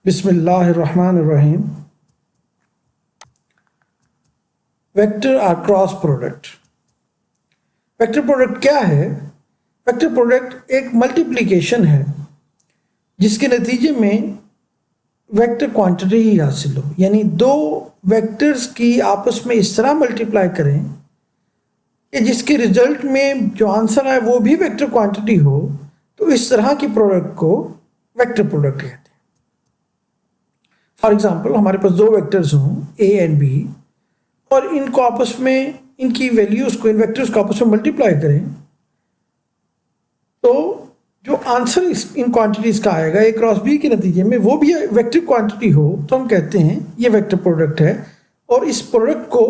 बिस्मिल्लाहिर्रहमानिर्रहीम। Vector are cross product. Vector product क्या है? वेक्टर प्रोडक्ट एक मल्टीप्लिकेशन है जिसके नतीजे में वेक्टर क्वांटिटी ही हासिल हो, यानी दो वेक्टर्स की आपस में इस तरह मल्टीप्लाई करें कि जिसके रिजल्ट में जो आंसर आए वो भी वेक्टर क्वांटिटी हो, तो इस तरह की प्रोडक्ट को वेक्टर प्रोडक्ट कहते हैं। फॉर एग्जाम्पल, हमारे पास दो वेक्टर्स हों ए एंड बी और इनको आपस में इनकी वैल्यूज को, इन वेक्टर्स को आपस में मल्टीप्लाई करें तो जो आंसर इन क्वांटिटीज का आएगा ए क्रॉस बी के नतीजे में वो भी वेक्टर क्वांटिटी हो, तो हम कहते हैं ये वेक्टर प्रोडक्ट है। और इस प्रोडक्ट को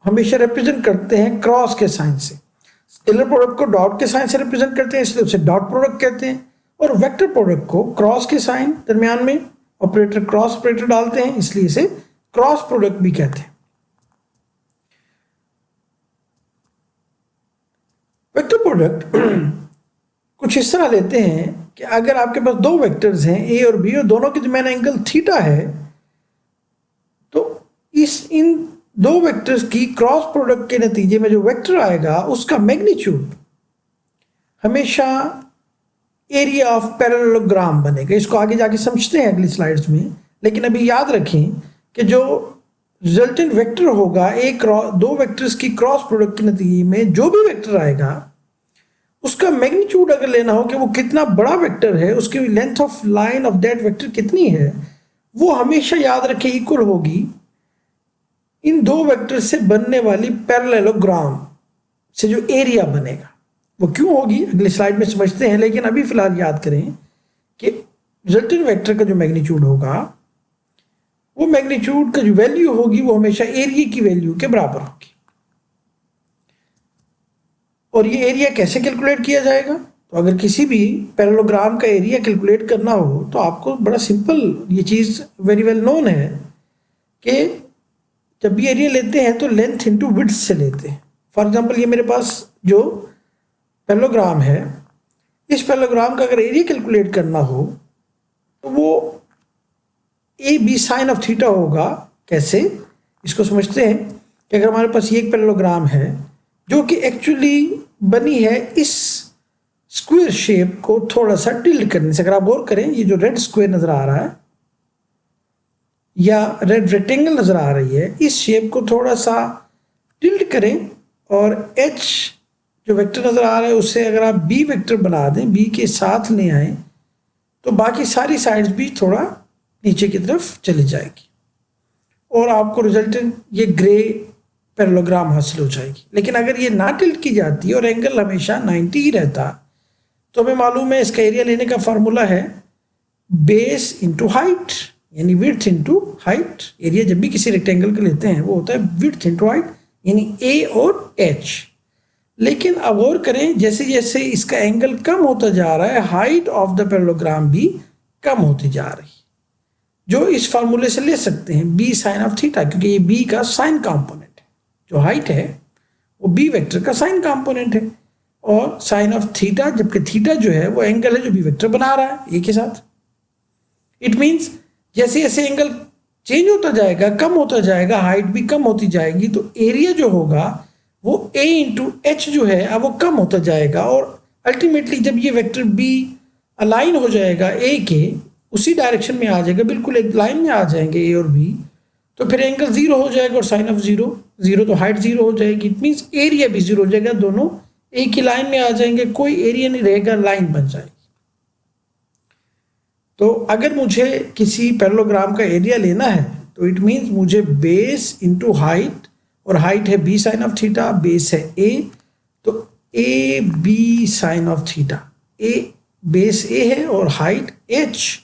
हमेशा रिप्रेजेंट करते हैं क्रॉस के साइन से। स्केलर प्रोडक्ट को डॉट के साइन से रिप्रेजेंट करते हैं, इसलिए उसे डॉट प्रोडक्ट कहते हैं। और वेक्टर प्रोडक्ट को क्रॉस के साइन दरमियान में ऑपरेटर क्रॉस ऑपरेटर डालते हैं, इसलिए इसे क्रॉस प्रोडक्ट भी कहते हैं। वेक्टर प्रोडक्ट कुछ इस तरह लेते हैं कि अगर आपके पास दो वेक्टर्स हैं ए और बी और दोनों के दरमियान एंगल थीटा है, तो इन दो वेक्टर्स की क्रॉस प्रोडक्ट के नतीजे में जो वेक्टर आएगा उसका मैग्नीट्यूड हमेशा एरिया ऑफ पैरेललोग्राम बनेगा। इसको आगे जाके समझते हैं अगली स्लाइड्स में, लेकिन अभी याद रखें कि जो रिजल्टेंट वेक्टर होगा दो वेक्टर्स की क्रॉस प्रोडक्ट के नतीजे में जो भी वेक्टर आएगा उसका मैग्नीट्यूड अगर लेना हो कि वो कितना बड़ा वेक्टर है, उसकी length of line of that vector कितनी है, वो हमेशा याद रखें इक्वल होगी इन दो वेक्टर से बनने वाली पैरेललोग्राम से जो एरिया बनेगा। वो क्यों होगी अगली स्लाइड में समझते हैं, लेकिन अभी फिलहाल याद करें कि रिजल्टेंट वेक्टर का जो मैग्नीट्यूड होगा वो मैग्नीट्यूड का जो वैल्यू होगी वो हमेशा एरिया की वैल्यू के बराबर होगी। और ये एरिया कैसे कैलकुलेट किया जाएगा? तो अगर किसी भी पैरेललोग्राम का एरिया कैलकुलेट करना हो तो आपको बड़ा सिंपल, ये चीज़ वेरी वेल नोन है कि जब भी एरिया लेते हैं तो लेंथ इंटू विड्थ से लेते हैं। फॉर एग्जाम्पल, ये मेरे पास जो पैरेललोग्राम है, इस पैरेललोग्राम का अगर एरिया कैलकुलेट करना हो तो वो A B sine of theta होगा। कैसे? इसको समझते हैं कि अगर हमारे पास ये एक पैरेललोग्राम है जो कि एक्चुअली बनी है इस स्क्वायर शेप को थोड़ा सा टिल्ट करने से। अगर आप गौर करें, ये जो रेड स्क्वायर नजर आ रहा है या रेड रेक्टेंगल नजर आ रही है, इस शेप को थोड़ा सा टिल्ट करें और एच जो वेक्टर नजर आ रहा है उससे अगर आप बी वेक्टर बना दें, बी के साथ ले आए, तो बाकी सारी साइड्स भी थोड़ा नीचे की तरफ चली जाएगी और आपको रिजल्टेंट ये ग्रे पैरेललोग्राम हासिल हो जाएगी। लेकिन अगर ये ना टिल्ट की जाती और एंगल हमेशा 90 ही रहता, तो हमें मालूम है इसका एरिया लेने का फॉर्मूला है बेस इंटू हाइट, यानी विड्थ इंटू हाइट। एरिया जब भी किसी रेक्टेंगल का लेते हैं वो होता है विड्थ इंटू हाइट, यानी ए और एच। लेकिन अब गौर करें, जैसे जैसे इसका एंगल कम होता जा रहा है, हाइट ऑफ द पैरेललोग्राम भी कम होती जा रही है, जो इस फार्मूले से ले सकते हैं बी साइन ऑफ थीटा, क्योंकि ये बी का साइन कंपोनेंट है। जो हाइट है वो बी वेक्टर का साइन कंपोनेंट है और साइन ऑफ थीटा, जबकि थीटा जो है वो एंगल है जो बी वेक्टर बना रहा है ए के साथ। इट मीन्स जैसे जैसे एंगल चेंज होता जाएगा, कम होता जाएगा, हाइट भी कम होती जाएगी, तो एरिया जो होगा वो ए इंटू एच जो है अब वो कम होता जाएगा। और अल्टीमेटली जब ये वेक्टर बी अलाइन हो जाएगा ए के उसी डायरेक्शन में आ जाएगा, बिल्कुल एक लाइन में आ जाएंगे ए और बी, तो फिर एंगल जीरो हो जाएगा और साइन ऑफ जीरो जीरो, तो हाइट जीरो हो जाएगी। इट मीन्स एरिया भी जीरो हो जाएगा, दोनों एक ही लाइन में आ जाएंगे, कोई एरिया नहीं रहेगा, लाइन बन जाएगी। तो अगर मुझे किसी पैरेललोग्राम का एरिया लेना है तो इट मीन्स मुझे बेस इंटू हाइट, और हाइट है B sine of theta, base है ए, तो A B sine of theta, A base A है और हाइट एच,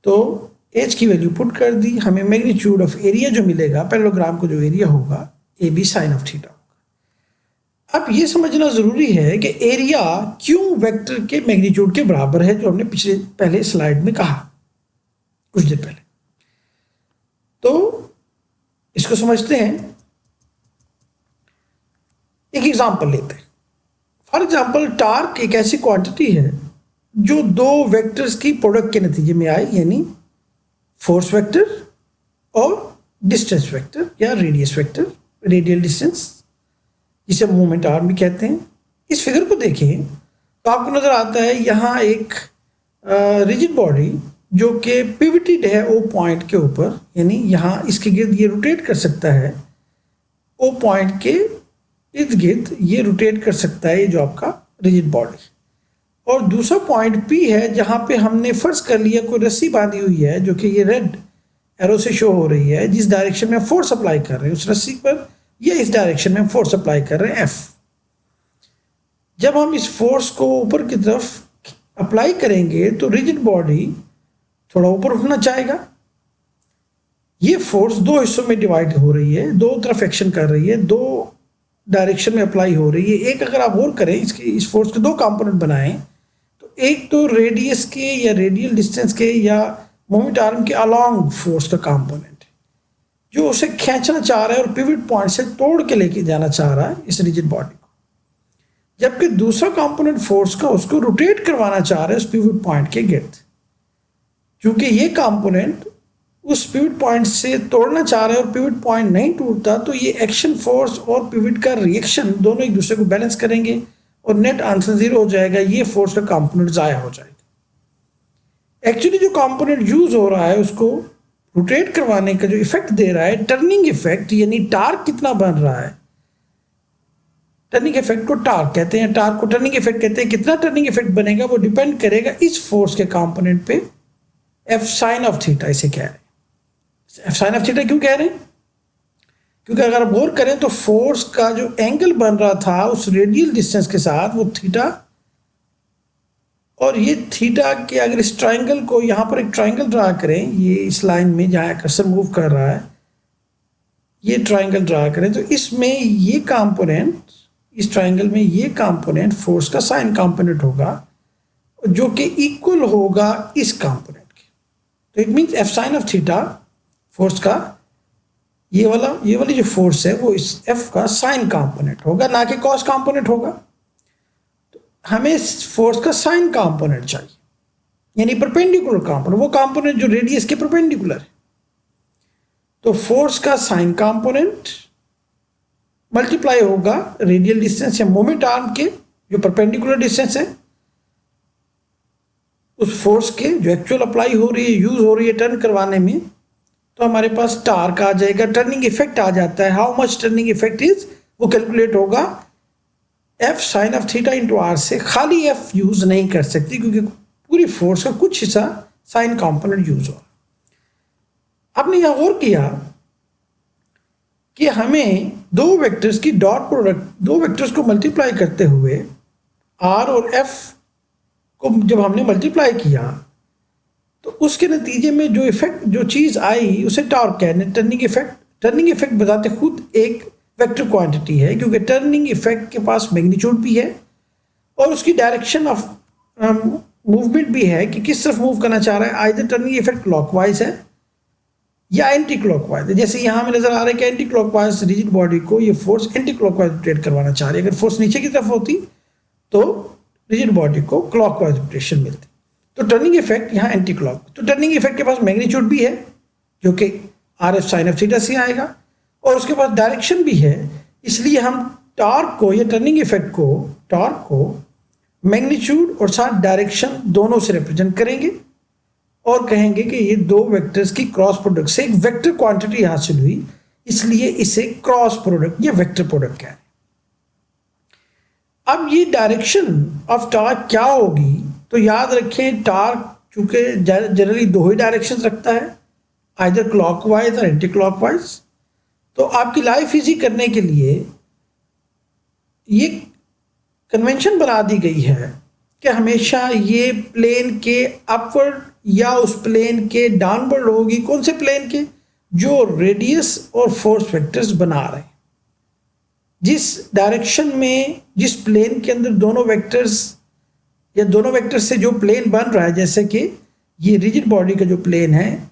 तो एच की वैल्यू पुट कर दी, हमें मैग्नीट्यूड ऑफ एरिया जो मिलेगा, पैरेललोग्राम को जो एरिया होगा A B sine of theta होगा। अब ये समझना जरूरी है कि एरिया क्यों वेक्टर के मैग्नीट्यूड के बराबर है, जो हमने पहले स्लाइड में कहा कुछ देर पहले। तो इसको समझते हैं, एक एग्जांपल लेते हैं। फॉर एग्जांपल, टार्क एक ऐसी क्वांटिटी है जो दो वेक्टर्स की प्रोडक्ट के नतीजे में आई, यानी फोर्स वेक्टर और डिस्टेंस वेक्टर या रेडियस वेक्टर, रेडियल डिस्टेंस, जिसे मोमेंट आर्म भी कहते हैं। इस फिगर को देखें तो आपको नजर आता है यहाँ एक रिजिड बॉडी जो कि पिवटेड है ओ पॉइंट के ऊपर, यानी यहाँ इसके गिर्द ये रोटेट कर सकता है, ओ पॉइंट के इर्द गिर्द ये रोटेट कर सकता है, ये जो आपका रिजिड बॉडी। और दूसरा पॉइंट पी है जहाँ पे हमने फर्ज कर लिया कोई रस्सी बांधी हुई है, जो कि ये रेड एरो से शो हो रही है, जिस डायरेक्शन में फोर्स अप्लाई कर रहे हैं उस रस्सी पर, या इस डायरेक्शन में फोर्स अप्लाई कर रहे हैं एफ। जब हम इस फोर्स को ऊपर की तरफ अप्लाई करेंगे तो रिजिड बॉडी थोड़ा ऊपर उठना चाहेगा। ये फोर्स दो हिस्सों में डिवाइड हो रही है, दो तरफ एक्शन कर रही है, दो डायरेक्शन में अप्लाई हो रही है। एक अगर आप और करें, इस फोर्स के दो कंपोनेंट बनाएं, तो एक तो रेडियस के या रेडियल डिस्टेंस के या मोमेंट आर्म के अलोंग फोर्स का कंपोनेंट जो उसे खींचना चाह रहा है और पिवट पॉइंट से तोड़ के लेके जाना चाह रहा है इस रिजिड बॉडी को, जबकि दूसरा कंपोनेंट फोर्स का उसको रोटेट करवाना चाह रहा है उस पिवट पॉइंट के गिर्द। क्योंकि ये कंपोनेंट उस पिवट पॉइंट से तोड़ना चाह रहा है और पिवट पॉइंट नहीं टूटता, तो ये एक्शन फोर्स और पिवट का रिएक्शन दोनों एक दूसरे को बैलेंस करेंगे और नेट आंसर 0 हो जाएगा। ये फोर्स का कंपोनेंट जाया हो जाएगा। एक्चुअली जो कंपोनेंट यूज हो रहा है उसको रोटेट करवाने का जो इफेक्ट दे रहा है, टर्निंग इफेक्ट, यानी टार्क कितना बन रहा है, टर्निंग इफेक्ट को टार्क कहते हैं, टार्क को टर्निंग इफेक्ट कहते हैं। कितना टर्निंग इफेक्ट बनेगा वो डिपेंड करेगा इस फोर्स के कंपोनेंट पे, एफ साइन ऑफ थीटा इसे कह रहे हैं। एफ साइन ऑफ थीटा क्यों कह रहे हैं? क्योंकि अगर आप गौर करें तो फोर्स का जो एंगल बन रहा था उस रेडियल डिस्टेंस के साथ वो थीटा, और ये थीटा के अगर इस ट्राइंगल को, यहाँ पर एक ट्राइंगल ड्रा करें, ये इस लाइन में जहाँ कर्सर मूव कर रहा है ये ट्राइंगल ड्रा करें, तो इसमें ये कंपोनेंट, इस ट्राइंगल में ये कंपोनेंट फोर्स का साइन कंपोनेंट होगा जो कि इक्वल होगा इस कंपोनेंट के। तो it means F sine of theta force का ये वाली जो फोर्स है वो इस एफ का साइन कंपोनेंट होगा, ना कि कॉस कंपोनेंट होगा। तो हमें इस फोर्स का साइन कंपोनेंट चाहिए, यानी परपेंडिकुलर कंपोनेंट, वो कंपोनेंट जो रेडियस के परपेंडिकुलर है। तो फोर्स का साइन कंपोनेंट मल्टीप्लाई होगा रेडियल डिस्टेंस या मोमेंट आर्म के जो परपेंडिकुलर डिस्टेंस है उस फोर्स के जो एक्चुअल अप्लाई हो रही है, यूज हो रही है टर्न करवाने में, तो हमारे पास टार्क आ जाएगा, टर्निंग इफेक्ट आ जाता है। How much turning effect is, वो कैलकुलेट होगा F sine of theta into R से। खाली एफ यूज नहीं कर सकती क्योंकि पूरी फोर्स का कुछ हिस्सा साइन कंपोनेंट यूज हो। आपने यहां और किया कि हमें दो वेक्टर्स की डॉट प्रोडक्ट, दो वेक्टर्स को मल्टीप्लाई करते हुए आर और एफ को जब हमने मल्टीप्लाई किया तो उसके नतीजे में जो इफेक्ट, जो चीज़ आई उसे टॉर्क कहते हैं, टर्निंग इफेक्ट। टर्निंग इफेक्ट बताते खुद एक वेक्टर क्वांटिटी है क्योंकि टर्निंग इफेक्ट के पास मैग्नीट्यूड भी है और उसकी डायरेक्शन ऑफ मूवमेंट भी है कि किस तरफ मूव करना चाह रहा है। आइदर टर्निंग इफेक्ट क्लॉकवाइज है या एंटी क्लॉकवाइज है। जैसे यहाँ में नजर आ रहा है कि एंटी क्लॉकवाइज रिजिड बॉडी को ये फोर्स एंटी क्लॉकवाइज रोटेट करवाना चाह रही है। अगर फोर्स नीचे की तरफ होती तो रिजिड बॉडी को क्लॉकवाइज रोटेशन मिलती। तो टर्निंग इफेक्ट यहाँ एंटी क्लॉक, तो टर्निंग इफेक्ट के पास मैग्नीट्यूड भी है जो कि are F sine of theta से आएगा और उसके पास डायरेक्शन भी है। इसलिए हम टॉर्क को या टर्निंग इफेक्ट को, टॉर्क को मैग्नीट्यूड और साथ डायरेक्शन दोनों से रिप्रेजेंट करेंगे और कहेंगे कि ये दो वेक्टर्स की क्रॉस प्रोडक्ट से एक वेक्टर क्वांटिटी हासिल हुई, इसलिए इसे क्रॉस प्रोडक्ट या वेक्टर प्रोडक्ट कहें। अब ये डायरेक्शन ऑफ टॉर्क क्या होगी, तो याद रखें टॉर्क चूंकि जनरली दो ही डायरेक्शन रखता है, आइदर क्लॉकवाइज और एंटी क्लॉकवाइज। तो आपकी लाइफ इजी करने के लिए ये कन्वेंशन बना दी गई है कि हमेशा ये प्लेन के अपवर्ड या उस प्लेन के डाउनवर्ड होगी। कौन से प्लेन के? जो रेडियस और फोर्स वेक्टर्स बना रहे हैं। जिस डायरेक्शन में, जिस प्लेन के अंदर दोनों वेक्टर्स या दोनों वेक्टर्स से जो प्लेन बन रहा है, जैसे कि ये रिजिड बॉडी का जो प्लेन है,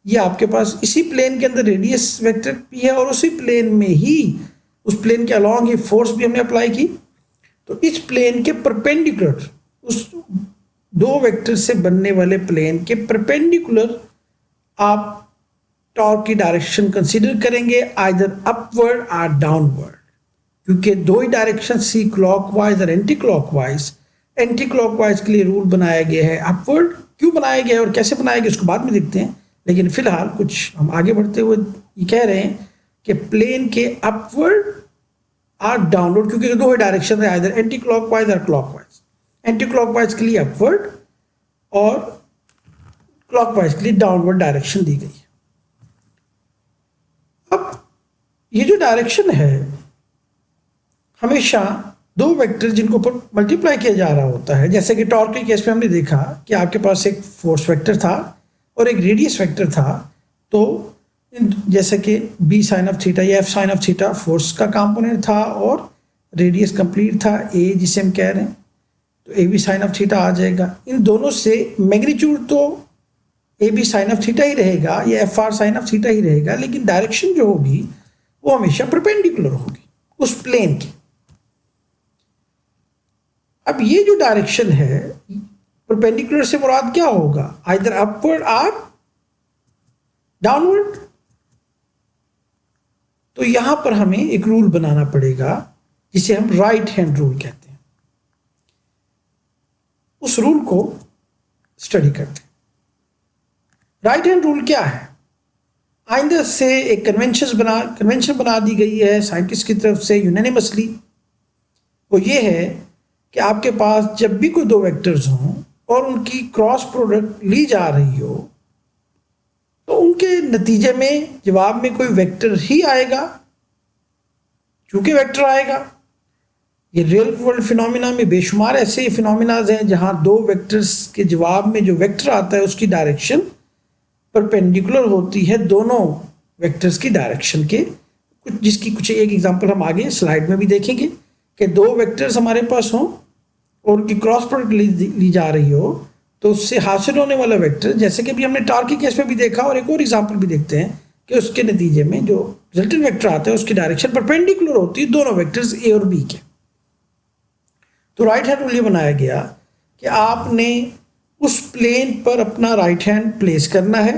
ये आपके पास इसी प्लेन के अंदर रेडियस वेक्टर भी है और उसी प्लेन में ही उस प्लेन के अलॉन्ग ये फोर्स भी हमने अप्लाई की। तो इस प्लेन के परपेंडिकुलर, उस दो वेक्टर से बनने वाले प्लेन के परपेंडिकुलर आप टॉर्क की डायरेक्शन कंसीडर करेंगे आइदर अपवर्ड और डाउनवर्ड, क्योंकि दो ही डायरेक्शन सी क्लॉकवाइज और एंटी क्लॉकवाइज। एंटी क्लॉकवाइज के लिए रूल बनाया गया है अपवर्ड। क्यों बनाया गया है और कैसे बनाया गया उसको बाद में देखते हैं, लेकिन फिलहाल कुछ हम आगे बढ़ते हुए ये कह रहे हैं कि प्लेन के अपवर्ड और डाउनवर्ड, क्योंकि दो ही डायरेक्शन है आइदर एंटी क्लॉकवाइज और क्लॉकवाइज। एंटी क्लॉकवाइज के लिए अपवर्ड और क्लॉकवाइज के लिए डाउनवर्ड डायरेक्शन दी गई है। अब ये जो डायरेक्शन है, हमेशा दो वेक्टर जिनको पर मल्टीप्लाई किया जा रहा होता है, जैसे कि टॉर्क के केस में हमने देखा कि आपके पास एक फोर्स वेक्टर था और एक रेडियस वेक्टर था, तो जैसे कि बी साइन ऑफ थीटा या F sine of theta force का कंपोनेंट था और रेडियस कंप्लीट था ए जिसे हम कह रहे हैं, तो A B sine of theta आ जाएगा। इन दोनों से मैग्नीट्यूड तो A B sine of theta ही रहेगा या F R sine of theta ही रहेगा, लेकिन डायरेक्शन जो होगी वो हमेशा परपेंडिकुलर होगी उस प्लेन की। अब ये जो डायरेक्शन है परपेंडिकुलर से मुराद क्या होगा, आइदर अपवर्ड और डाउनवर्ड। तो यहां पर हमें एक रूल बनाना पड़ेगा जिसे हम राइट हैंड रूल कहते हैं। उस रूल को स्टडी करते हैं। राइट हैंड रूल क्या है? आइंदा से एक कन्वेंशन बना दी गई है साइंटिस्ट की तरफ से यूनानिमसली। वो ये है कि आपके पास जब भी कोई दो वेक्टर्स हों और उनकी क्रॉस प्रोडक्ट ली जा रही हो, तो उनके नतीजे में जवाब में कोई वेक्टर ही आएगा। चूंकि वेक्टर आएगा, ये रियल वर्ल्ड फिनोमिना में बेशुमार ऐसे फिनोमिनाज हैं जहां दो वेक्टर्स के जवाब में जो वेक्टर आता है उसकी डायरेक्शन परपेंडिकुलर होती है दोनों वेक्टर्स की डायरेक्शन के। जिसकी कुछ एक एग्जांपल हम आगे स्लाइड में भी देखेंगे कि दो वेक्टर्स हमारे पास हों और उनकी क्रॉस प्रोडक्ट ली जा रही हो, तो उससे हासिल होने वाला वेक्टर, जैसे कि अभी हमने टॉर्क के केस में भी देखा और एक और एग्जांपल भी देखते हैं कि उसके नतीजे में जो रिजल्टेंट वेक्टर आता है उसकी डायरेक्शन परपेंडिकुलर होती है दोनों वेक्टर्स ए और बी के। तो राइट हैंड रूल ये बनाया गया कि आपने उस प्लेन पर अपना राइट हैंड प्लेस करना है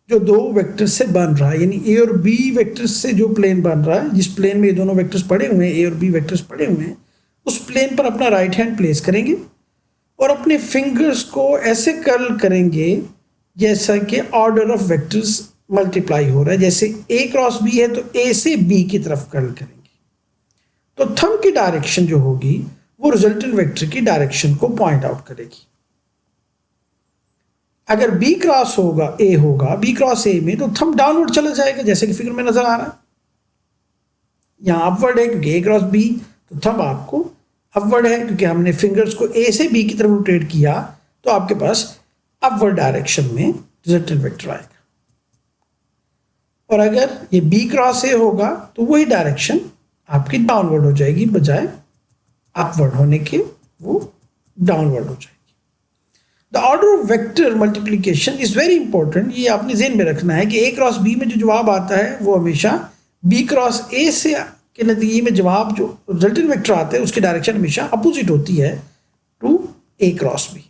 जो दो वेक्टर से बन रहा है, यानी ए और बी वेक्टर्स से जो प्लेन बन रहा है, जिस प्लेन में ये दोनों वेक्टर्स पड़े हुए हैं, ए और बी वेक्टर्स पड़े हुए हैं, उस प्लेन पर अपना राइट हैंड प्लेस करेंगे और अपने फिंगर्स को ऐसे कर्ल करेंगे जैसा कि ऑर्डर ऑफ वेक्टर्स मल्टीप्लाई हो रहा है। जैसे ए क्रॉस बी है तो ए से बी की तरफ कर्ल करेंगे, तो थंब की डायरेक्शन जो होगी वो रिजल्टेंट वेक्टर की डायरेक्शन को पॉइंट आउट करेगी। अगर बी क्रॉस होगा ए होगा, बी क्रॉस ए में, तो थंब डाउनवर्ड चला जाएगा जैसे कि फिगर में नजर आ रहा है। यहां अपवर्ड है क्योंकि ए क्रॉस बी, तो थंब आपको अपवर्ड है क्योंकि हमने फिंगर्स को ए से बी की तरफ रोटेट किया, तो आपके पास अपवर्ड डायरेक्शन में रिजल्टेंट वेक्टर आएगा। और अगर ये बी क्रॉस ए होगा तो वही डायरेक्शन आपकी डाउनवर्ड हो जाएगी, बजाय अपवर्ड होने के वो डाउनवर्ड हो जाएगी। The order of vector multiplication is very important. ये आपने ज़हन में रखना है कि ए क्रॉस बी में जो जवाब आता है वो हमेशा बी क्रॉस ए से के नतीजे में जवाब जो रिजल्टेंट वेक्टर आता है उसकी डायरेक्शन हमेशा अपोजिट होती है टू ए क्रॉस बी।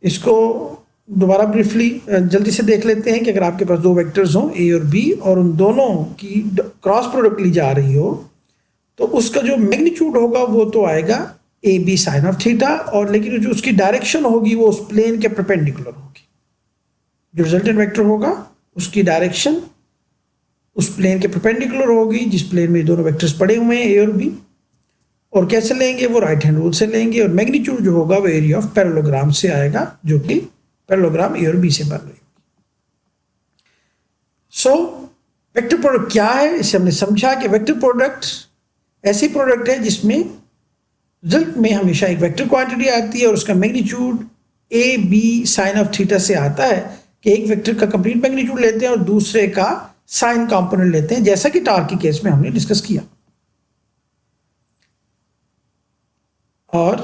इसको दोबारा ब्रीफली जल्दी से देख लेते हैं कि अगर आपके पास दो वेक्टर्स हों ए और बी और उन दोनों की क्रॉस प्रोडक्ट ली जा रही हो, तो उसका जो मैग्नीट्यूड होगा वो तो आएगा A B sine of theta, और लेकिन जो उसकी डायरेक्शन होगी वो उस प्लेन के परपेंडिकुलर होगी। जो रिजल्टेंट वेक्टर होगा उसकी डायरेक्शन उस प्लेन के परपेंडिकुलर होगी जिस प्लेन में दोनों वेक्टर्स पड़े हुए हैं ए और बी। और कैसे लेंगे, वो राइट हैंड रूल से लेंगे, और मैग्नीट्यूड जो होगा वो एरिया ऑफ पैरेललोग्राम से आएगा, जो कि पैरेललोग्राम ए और बी से बन रही होगी। सो वेक्टर प्रोडक्ट क्या है, इसे हमने समझा कि वेक्टर प्रोडक्ट ऐसी प्रोडक्ट है जिसमें रिजल्ट में हमेशा एक वेक्टर क्वांटिटी आती है और उसका magnitude A B sine of theta से आता है कि एक वेक्टर का कंप्लीट मैग्नीट्यूड लेते हैं और दूसरे का साइन कंपोनेंट लेते हैं, जैसा कि टॉर्क के केस में हमने डिस्कस किया। और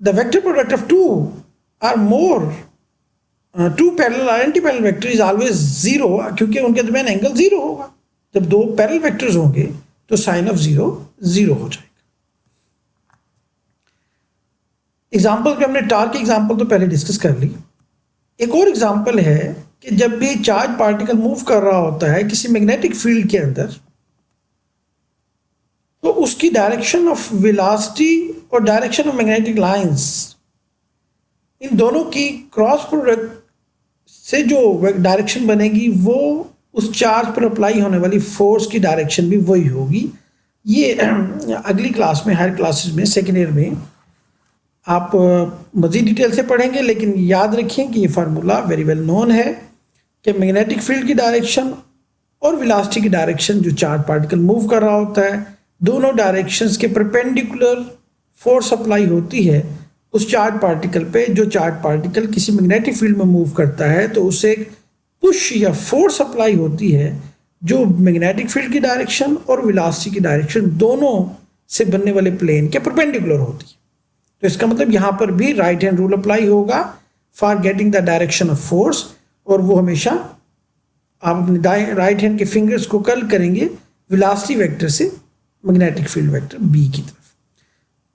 the vector product of two or more two parallel और anti parallel vector is always zero, क्योंकि उनके दरमियान एंगल जीरो होगा। जब दो पैरेलल वेक्टर्स होंगे तो साइन ऑफ जीरो जीरो हो जाएगा। एग्जाम्पल पे हमने टॉर्क की एग्जाम्पल तो पहले डिस्कस कर ली। एक और एग्जांपल है कि जब भी चार्ज पार्टिकल मूव कर रहा होता है किसी मैग्नेटिक फील्ड के अंदर, तो उसकी डायरेक्शन ऑफ वेलोसिटी और डायरेक्शन ऑफ मैग्नेटिक लाइंस, इन दोनों की क्रॉस प्रोडक्ट से जो डायरेक्शन बनेगी वो उस चार्ज पर अप्लाई होने वाली फोर्स की डायरेक्शन भी वही होगी। ये अगली क्लास में, हायर क्लासेस में, सेकेंड ईयर में आप मज़ीद डिटेल से पढ़ेंगे, लेकिन याद रखें कि ये फार्मूला वेरी वेल नोन है कि मैग्नेटिक फील्ड की डायरेक्शन और वेलोसिटी की डायरेक्शन जो चार्ज पार्टिकल मूव कर रहा होता है, दोनों डायरेक्शंस के परपेंडिकुलर फोर्स अप्लाई होती है उस चार्ज पार्टिकल पे। जो चार्ज पार्टिकल किसी मैग्नेटिक फील्ड में मूव करता है तो उसे एक पुश या फोर्स अप्लाई होती है जो मैग्नेटिक फील्ड की डायरेक्शन और वेलोसिटी की डायरेक्शन दोनों से बनने वाले प्लेन के परपेंडिकुलर होती है। तो इसका मतलब यहाँ पर भी राइट हैंड रूल अप्लाई होगा for getting the direction of force, और वो हमेशा आप अपने राइट हैंड के फिंगर्स को कर्ल करेंगे वेलोसिटी वेक्टर से मैग्नेटिक फील्ड वेक्टर बी की तरफ।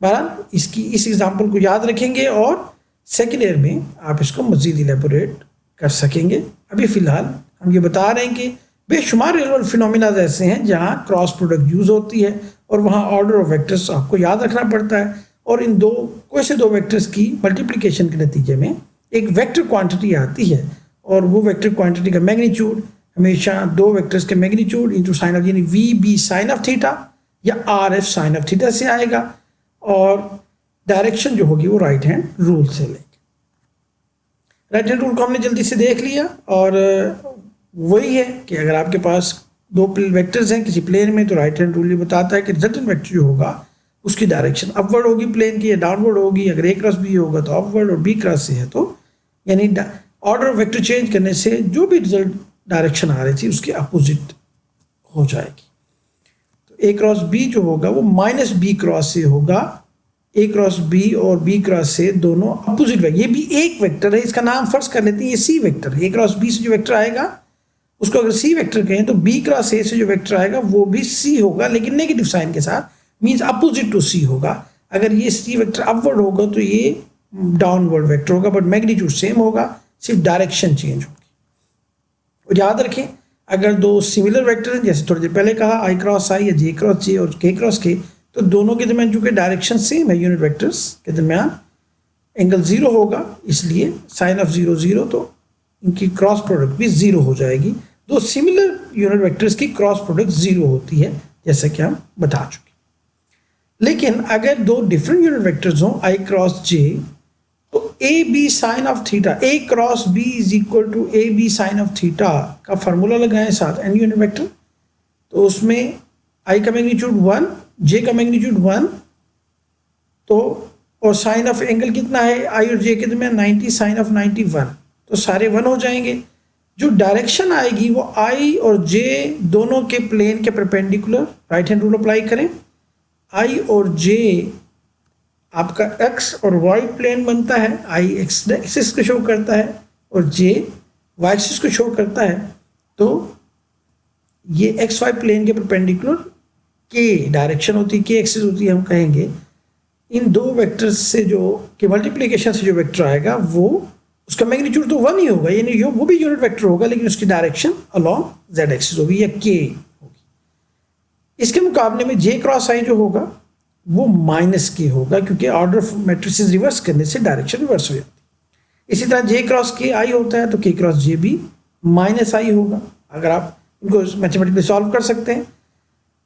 बहरहाल इस एग्जाम्पल को याद रखेंगे और सेकेंड ईयर में आप इसको मज़ीद इलेबोरेट कर सकेंगे। अभी फ़िलहाल हम ये बता रहे हैं कि बेशुमार रियल वर्ल्ड फिनोमिना ऐसे हैं जहाँ क्रॉस प्रोडक्ट यूज़ होती है और वहाँ ऑर्डर ऑफ वेक्टर्स आपको याद रखना पड़ता है, और इन कोई से दो वेक्टर्स की मल्टीप्लिकेशन के नतीजे में एक वेक्टर क्वांटिटी आती है, और वो वेक्टर क्वांटिटी का मैग्नीट्यूड हमेशा दो वेक्टर्स के मैग्नीट्यूड इंटू साइन ऑफ, यानी V B sine of theta या R F sine of theta से आएगा, और डायरेक्शन जो होगी वो राइट हैंड रूल से लेंगे। राइट हैंड रूल को हमने जल्दी से देख लिया, और वही है कि अगर आपके पास दो वेक्टर्स हैं किसी प्लेन में तो राइट हैंड रूल ये बताता है कि रिजल्टेंट वेक्टर जो होगा उसकी डायरेक्शन अपवर्ड होगी प्लेन की या डाउनवर्ड होगी। अगर ए क्रॉस बी होगा तो अपवर्ड, और बी क्रॉस से है तो यानी ऑर्डर ऑफ वेक्टर चेंज करने से जो भी रिजल्ट डायरेक्शन आ रही थी उसके अपोजिट हो जाएगी। तो ए क्रॉस बी जो होगा वो माइनस बी क्रॉस से होगा। ए क्रॉस बी और बी क्रॉस से दोनों अपोजिट वेक्टर, ये भी एक वेक्टर है, इसका नाम फर्ज कर लेते हैं ये सी वेक्टर है। ए क्रॉस बी से जो वेक्टर आएगा उसको अगर सी वेक्टर कहें तो बी क्रॉस ए से जो वेक्टर आएगा वो भी सी होगा, लेकिन नेगेटिव साइन के साथ, मीन्स अपोजिट टू सी होगा। अगर ये सी वेक्टर अपवर्ड होगा तो ये डाउनवर्ड वेक्टर होगा, बट मैग्नीट्यूड सेम होगा, सिर्फ डायरेक्शन चेंज होगी। और याद रखें अगर दो सिमिलर वेक्टर हैं, जैसे थोड़ी देर पहले कहा आई क्रॉस आई या जे क्रॉस जे और के क्रॉस के, तो दोनों के दरमियान चूंकि डायरेक्शन सेम है, यूनिट वेक्टर्स के दरमियान एंगल जीरो होगा, इसलिए साइन ऑफ जीरो जीरो, तो इनकी क्रॉस प्रोडक्ट भी जीरो हो जाएगी। दो सिमिलर यूनिट वेक्टर्स की क्रॉस प्रोडक्ट जीरो होती है, जैसा कि हम बता चुके। लेकिन अगर दो डिफरेंट यूनिट वेक्टर्स हों आई क्रॉस जे, तो A B sine of theta, A cross B is equal to A B sine of theta का फार्मूला लगाएं साथ एन यूनिट वेक्टर, तो उसमें आई का मैग्नीट्यूड 1, जे का मैग्नीट्यूड 1, तो और साइन ऑफ एंगल कितना है आई और जे के दरमियान 90 साइन ऑफ 91, तो सारे 1 हो जाएंगे। जो डायरेक्शन आएगी वो आई और जे दोनों के प्लेन के perpendicular right hand rule apply करें। आई और जे आपका एक्स और वाई प्लेन बनता है, आई एक्स एक्सिस को शो करता है और जे वाई एक्सिस को शो करता है, तो ये एक्स वाई प्लेन के परपेंडिकुलर के डायरेक्शन होती है, के एक्सिस होती है, हम कहेंगे। इन दो वेक्टर्स से जो के मल्टीप्लिकेशन से जो वेक्टर आएगा वो उसका मैग्नीट्यूड तो 1 ही होगा, यानी वो भी यूनिट वेक्टर होगा, लेकिन उसकी डायरेक्शन अलॉन्ग जेड एक्सिस होगी या के होगी। इसके मुकाबले में जे क्रॉस आई जो होगा वो माइनस के होगा, क्योंकि ऑर्डर ऑफ मैट्रिसेस रिवर्स करने से डायरेक्शन रिवर्स हो जाती है। इसी तरह जे क्रॉस के आई होता है तो के क्रॉस जे भी माइनस आई होगा। अगर आप इनको मैथमेटिकली सॉल्व कर सकते हैं।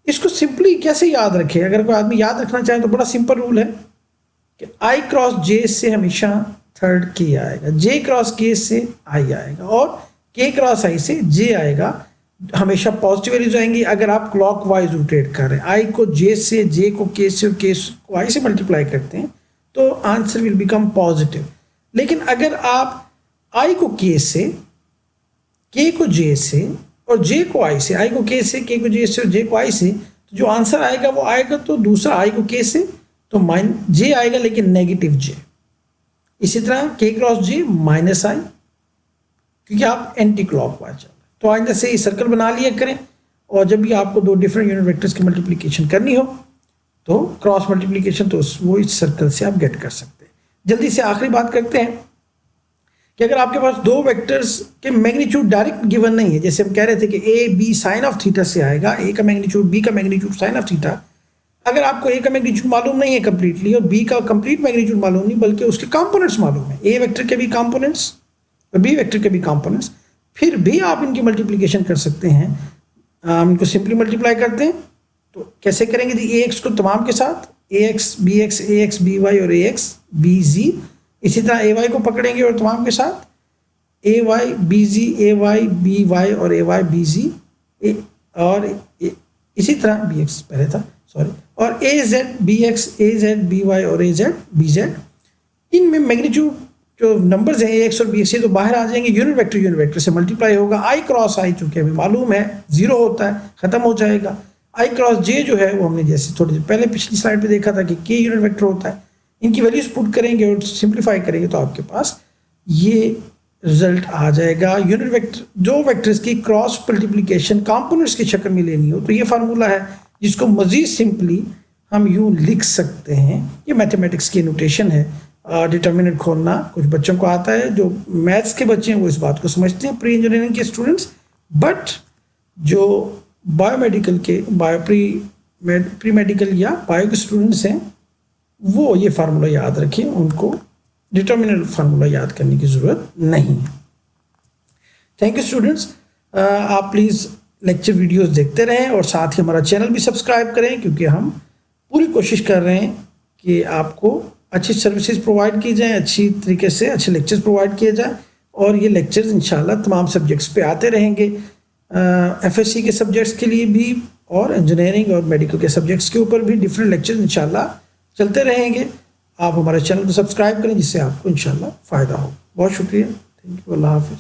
इसको सिंपली कैसे याद रखें, अगर कोई आदमी याद रखना चाहे तो बड़ा सिंपल रूल है कि आई क्रॉस जे से हमेशा थर्ड के आएगा, जे क्रॉस के से आई आएगा, और के क्रॉस आई से जे आएगा। हमेशा पॉजिटिव वैल्यूज आएंगी। अगर आप क्लॉक वाइज रोटेट कर रहे हैं, आई को जे से, जे को के से और के को आई से मल्टीप्लाई करते हैं तो आंसर विल बिकम पॉजिटिव। लेकिन अगर आप आई को के से, के को जे से और जे को आई से, आई को के से, के को जे से और जे को आई से, तो जो आंसर आएगा वो आएगा तो दूसरा आई को के से तो जे आएगा, लेकिन नेगेटिव जे। इसी तरह के क्रॉस जे माइनस आई, क्योंकि आप एंटी क्लॉक वाइज चल रहे हैं। तो आइंदा से सर्कल बना लिया करें, और जब भी आपको दो डिफरेंट यूनिट वेक्टर्स की मल्टीप्लिकेशन करनी हो तो क्रॉस मल्टीप्लिकेशन तो वो इस सर्कल से आप गेट कर सकते हैं। जल्दी से आखिरी बात करते हैं कि अगर आपके पास दो वेक्टर्स के मैग्नीट्यूड डायरेक्ट गिवन नहीं है, जैसे हम कह रहे थे कि A B sine of theta से आएगा, ए का मैग्नीट्यूड बी का मैग्नीट्यूड साइन ऑफ थीटा, अगर आपको ए का मैग्नीट्यूड मालूम नहीं है कंप्लीटली और बी का कंप्लीट मैग्नीट्यूड मालूम नहीं, बल्कि उसके कंपोनेंट्स मालूम है, ए वेक्टर के भी कंपोनेंट्स और बी वेक्टर के भी कंपोनेंट्स, फिर भी आप इनकी मल्टीप्लिकेशन कर सकते हैं। हम इनको सिंपली मल्टीप्लाई करते हैं, तो कैसे करेंगे जी, ए एक्स को तमाम के साथ ए एक्स बी वाई और ए एक्स बी जी, इसी तरह ए वाई को पकड़ेंगे और तमाम के साथ ए वाई बी जी, ए वाई बी वाई और ए वाई बी जी, और इसी तरह बी एक्स पहले था सॉरी, और ए जेड बी एक्स, ए जेड बी वाई और ए जेड बी जेड। इनमें मैग्नीट्यूड जो नंबर्स हैं ए एक्स और बी एक्स, ये तो बाहर आ जाएंगे, यूनिट वेक्टर से मल्टीप्लाई होगा। आई क्रॉस आई चूंकि हमें मालूम है जीरो होता है, खत्म हो जाएगा। आई क्रॉस जे जो है वो हमने जैसे थोड़ी देर पहले पिछली स्लाइड पे देखा था कि के यूनिट वेक्टर होता है। इनकी वैल्यूज पुट करेंगे और सिंप्लीफाई करेंगे तो आपके पास ये रिजल्ट आ जाएगा। यूनिट वेक्टर, दो वेक्टर्स की क्रॉस मल्टीप्लिकेशन कंपोनेंट्स की शक्ल में लेनी हो तो ये फार्मूला है, जिसको मजीद सिंपली हम यूँ लिख सकते हैं। ये मैथमेटिक्स की नोटेशन है, डिटर्मिनेंट खोलना कुछ बच्चों को आता है, जो मैथ्स के बच्चे हैं वो इस बात को समझते हैं, प्री इंजीनियरिंग के स्टूडेंट्स, बट जो बायोमेडिकल के प्री मेडिकल या बायो के स्टूडेंट्स हैं वो ये फार्मूला याद रखें, उनको डिटर्मिनेंट फार्मूला याद करने की ज़रूरत नहीं है। थैंक यू स्टूडेंट्स, आप प्लीज़ लेक्चर वीडियोस देखते रहें और साथ ही हमारा चैनल भी सब्सक्राइब करें, क्योंकि हम पूरी कोशिश कर रहे हैं कि आपको अच्छी सर्विसेज प्रोवाइड की जाएँ, अच्छी तरीके से अच्छे लेक्चर्स प्रोवाइड किए जाएँ, और ये लेक्चर्स इंशाल्लाह तमाम सब्जेक्ट्स पे आते रहेंगे। एफएससी के सब्जेक्ट्स के लिए भी और इंजीनियरिंग और मेडिकल के सब्जेक्ट्स के ऊपर भी डिफरेंट लेक्चर्स इंशाल्लाह चलते रहेंगे। आप हमारे चैनल को सब्सक्राइब करें जिससे आपको इंशाल्लाह फ़ायदा हो। बहुत शुक्रिया, थैंक यू, अल्लाह हाफिज़।